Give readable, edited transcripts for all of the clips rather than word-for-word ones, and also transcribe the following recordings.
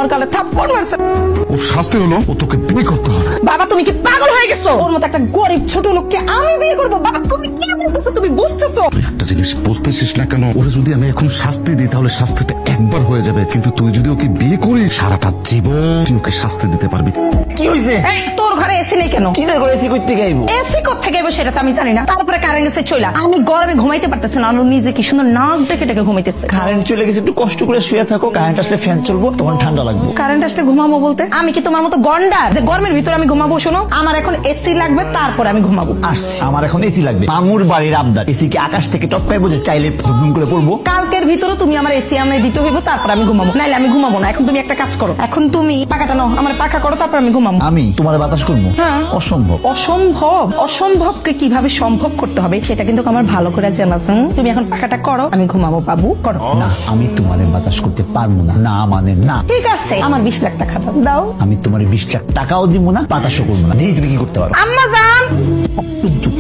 আমার গালে থাপ্পড় মারছে। ওর শাস্তি হলো ও তোকে বিয়ে করতে হবে। বাবা তুমি কি পাগল হয়ে গেছো? ওর মতো একটা গরিব ছোট লোককে আমি বিয়ে করবো? বাবা তুমি কি বলতেছো? তুমি বুঝতেছো? একটা জিনিস বুঝতেছিস না কেন? ওরে যদি আমি এখন শাস্তি দিই তাহলে শাস্তিটা একবার হয়ে যাবে, কিন্তু তুই যদি ওকে বিয়ে করে সারাটা জীবন তুই ওকে শাস্তি দিতে পারবি। কি হয়েছে? তোর ঘরে এসি নেই কেন? কি করে এসি করতে গাইবো? এসি কোথা গাইবো সেটা তো আমি জানি না। তারপরে কারেন্ট গেছে চইলা, আমি গরমে ঘুমাইতে পারতেছি না। আর নিজে কি সুন্দর নাক ডেকে ডেকে ঘুমাইতেছে। কারেন্ট চলে গেছে, একটু কষ্ট করে শুয়ে থাকো, কারেন্ট আসলে ফ্যান চলবো, তখন ঠান্ডা লাগবে। কারেন্ট আসলে ঘুমাবো বলতে আমি কি তোমার মতো গন্ডার যে গরমের ভিতরে আমি ঘুমাবো? শোনো, আমার এখন এসি লাগবে, তারপরে আমি ঘুমাবো। আসছে, আমার এখন এসি লাগবে। মামুর বাড়ির আবদার, এসি কি আকাশ থেকে টপকাই বোঝে চাইলে দুম করে পড়বো? কালকের ভিতরে তুমি আমার এসি আনাই দিতে হইব, তারপর আমি ঘুমাবো, নাইলে আমি ঘুমাবো না। এখন তুমি একটা কাজ করো, এখন তুমি পাখাটা নাও, আমার পাখা করো, তারপর আমি ঘুমাবো। আমি তোমার বাতাস করবো? হ্যাঁ। অসম্ভব। অসম্ভব? অসম্ভবকে কিভাবে সম্ভব করতে হবে সেটা কিন্তু আমার ভালো করে জানা আছে। তুমি এখন পাখাটা করো, আমি ঘুমাবো। বাবু করো। না, আমি তোমার বাতাস করতে পারবো না। না মানে না। ঠিক আছে, আমার 20 লাখ টাকা দাও। আমি তোমার 20 লাখ টাকাও দিব না, বাতাসও করবো না। তুমি কি করতে পারো? আম্মা জান,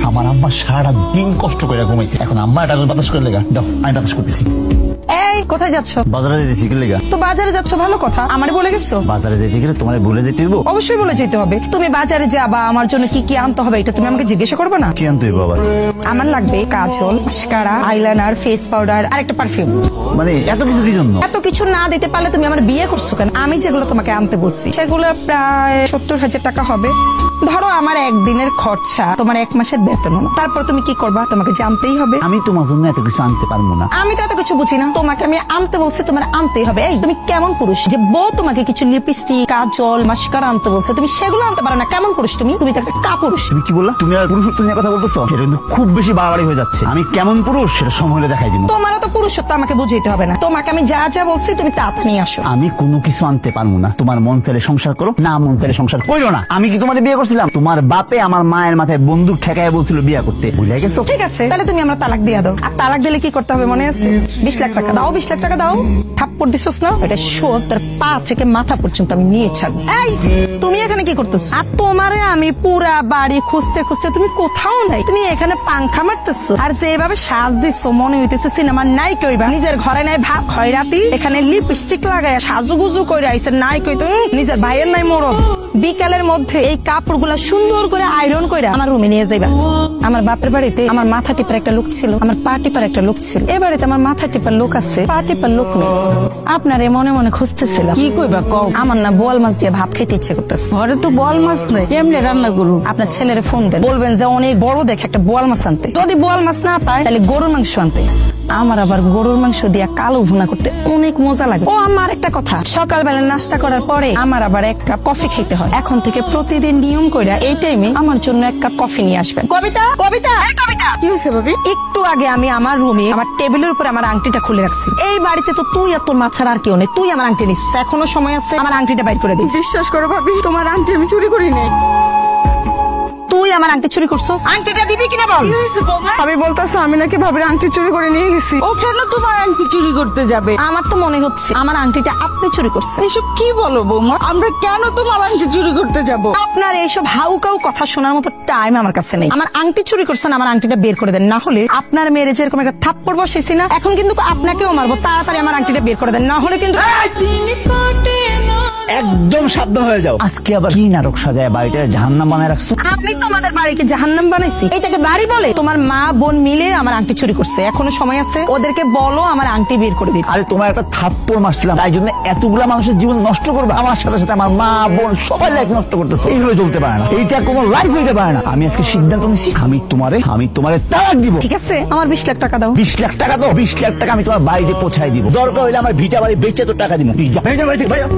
আমার আম্মা সারাটা দিন কষ্ট করে ঘুমাইছে, এখন আম্মা এটা বাতাস করে লেগা দাও, আমি বাতাস করতেছি। এই কোথায় যাচ্ছ? বাজারে যেতেছি কি লেগা? তো বাজারে যাচ্ছ ভালো কথা, আমারে বলে গেছো। বাজারে যেতে গেলে তোমার বলে যেতে হইব? অবশ্যই বলে যেতে হবে। তুমি বাজারে যাবা, আমার জন্য কি কি আনতে হবে এটা তুমি আমাকে জিজ্ঞাসা করবে না? কি আনতে হইব আবার? আমার লাগবে কাজল, মাস্কারা, আইলাইনার, ফেস পাউডার আর একটা পারফিউম। মানে এত কিছু কি জন্য? এত কিছু না দিতে পারলে তুমি আমার বিয়ে করছো কেন? আমি যেগুলো তোমাকে আনতে বলছি সেগুলো প্রায় 70,000 টাকা হবে। ধরো আমার একদিনের খরচা তোমার 1 মাসের বেতন। তারপর তুমি কি করবা তোমাকে জানতেই হবে। আমি তোমার জন্য এত কিছু আনতে পারবো না। আমি তো এত কিছু বুঝি না, তোমাকে আমি আনতে বলছি, তোমার আনতেই হবে। এই তুমি কেমন পুরুষ যে বউ তোমাকে কিছু লিপস্টিক, কাজল, মাস্কারা আনতে বলছে, তুমি সেগুলো আনতে পারো না? কেমন পুরুষ তুমি? তুমি তো একটা কাপুরুষ। তুমি কি বললা? তুমি আর পুরুষত্ব নিয়ে কথা বলতেছো? এটা কিন্তু খুব বেশি বাড়াবাড়ি হয়ে যাচ্ছে। আমি কেমন পুরুষ সেটা সময় হলে দেখাই দিব। তোমারও তো পুরুষত্ব আমাকে বুঝাইতে হবে না। তোমাকে আমি যা যা বলছি তুমি তাড়াতাড়ি নিয়ে আসো। আমি কোনো কিছু আনতে পারবো না। তোমার মন চাইলে সংসার করো, না মন চাইলে সংসার করো না। আমি কি তোমার বিয়ে করছিলাম? তোমার বাপে আমার মায়ের মাথায় বন্দুক ঠেকায় বলছিল বিয়ে করতে, বুঝে গেছো? ঠিক আছে, তাহলে তুমি আমার তালাক দিয়ে দাও। আর তালাক দিলে কি করতে হবে মনে আছে? 20 লাখ টাকা দাও। 20 লাখ টাকা দাও। থাপ্পড় দিছস না, এটা শোধ তোর পা থেকে মাথা পর্যন্ত আমি নিয়ে ছাড়বো। এই তুমি এখানে কি করতেছো? আর তোমারে আমি পুরা বাড়ি খুঁজতে খুঁজতে তুমি কোথাও নাই, তুমি এখানে পাংখা মারতেছো। আর যেভাবে সাজ দিচ্ছ মনে হইতেছে সিনেমার নাই কইবা। নিজের ঘরে নাই ভাব খয়রাতি, এখানে লিপস্টিক লাগায় সাজুগুজু কইরা আইছে নাই কই তো নিজের ভাইয়ের নাই মরদ। বিকালের মধ্যে এই কাপড়গুলা সুন্দর করে আয়রন কইরা আমার রুমে নিয়ে যাইবা। আমার বাপের বাড়িতে আমার মাথা টিপার একটা লোক ছিল, আমার পা টিপার একটা লোক ছিল। এ বাড়িতে আমার মাথা টিপার লোক আছে, পা টিপার লোক নেই। আপনারে মনে মনে খুঁজতেছিলাম। কি কইবা কও? আমার না বোয়াল মাছ দিয়ে ভাত খেতে ইচ্ছে করতেছে। ঘরে তো বোয়াল মাছ নাই, কেমনে রান্না করু? আপনার ছেলেরে ফোন দেন, বলবেন যে অনেক বড় দেখে একটা বোয়াল মাছ আনতে। যদি বোয়াল মাছ না পায় তাহলে গরুর মাংস আনতে। আমার আবার গরুর মাংস দিয়া কালো ভুনা করতে অনেক মজা লাগে। ও আমার একটা কথা, সকালবেলা নাস্তা করার পরে আমার আবার 1 কাপ কফি খেতে হয়। এখন থেকে প্রতিদিন নিয়ম কইরা এই টাইমে আমার জন্য 1 কাপ কফি নিয়ে আসবেন। কবিতা, কবিতা, এই কবিতা, কি হয়েছে ভাবি? একটু আগে আমি আমার রুমে আমার টেবিলের উপরে আমার আংটিটা খুলে রাখছি। এই বাড়িতে তো তুই আর তোর মা ছাড়া আর কেউ নেই। তুই আমার আংটি নিছিস, এখনো সময় আছে, আমার আংটিটা বাইর করে দিই। বিশ্বাস করো ভাবি, তোমার আন্টি আমি চুরি করি নাই। তুই আমার আংটি চুরি করছস, আংটিটা দিবি কিনা বল। কি হয়েছে বৌমা? আমি বলতেছে আমি নাকি ভাবির আংটি চুরি করে নিয়ে গেছি। ও কেন তোমার আংটি চুরি করতে যাবে? আমার তো মনে হচ্ছে আমার আংটিটা আপনি চুরি করছেন। এসব কি বলো বৌমা? আমরা কেন তোমার আংটি চুরি করতে যাব? আপনার এইসব হাউকাউ কথা শোনার মতো টাইম আমার কাছে নেই। আমার আংটি চুরি করছেন, আমার আংটিটা বের করে দেন, না হলে আপনার মেরে যেরকম একটা থাপ্পড় বসেছি না, এখন কিন্তু আপনাকেও মারবো। তাড়াতাড়ি আমার আংটিটা বের করে দেন, না হলে কিন্তু একদম সাবধান হয়ে যাও। আজকে আবার কি নাটক সাজায় বাড়িটা জাহান্নাম বানায় রাখছো? আমি তোমাদের বাড়িকে জাহান্নাম বানাইছি? এটাকে বাড়ি বলে? তোমার মা বোন মিলে আমার আংটি চুরি করছে, এখনো সময় আছে, ওদেরকে বলো আমার আংটি বের করে দিতে। আরে তোমার একটা থাপ্পড় মারছিলাম, তাই জন্য এতগুলা মানুষের জীবন নষ্ট করবে? আমার সাথে সাথে আমার মা বোন সবাই লাইফ নষ্ট করতেছে। এইভাবে চলতে পারে না, এইটা কোনো লাইফ হইতে পারে না। আমি আজকে সিদ্ধান্ত নিছি, আমি তোমারে তালাক দিব। ঠিক আছে, আমার 20 লাখ টাকা দাও। 20 লাখ টাকা দাও? 20 লাখ টাকা আমি তোমার বাড়িতে পৌঁছাই দিব। দরকার হইলে আমার ভিটা বাড়ি বেচে তো টাকা দিব। ভাইয়া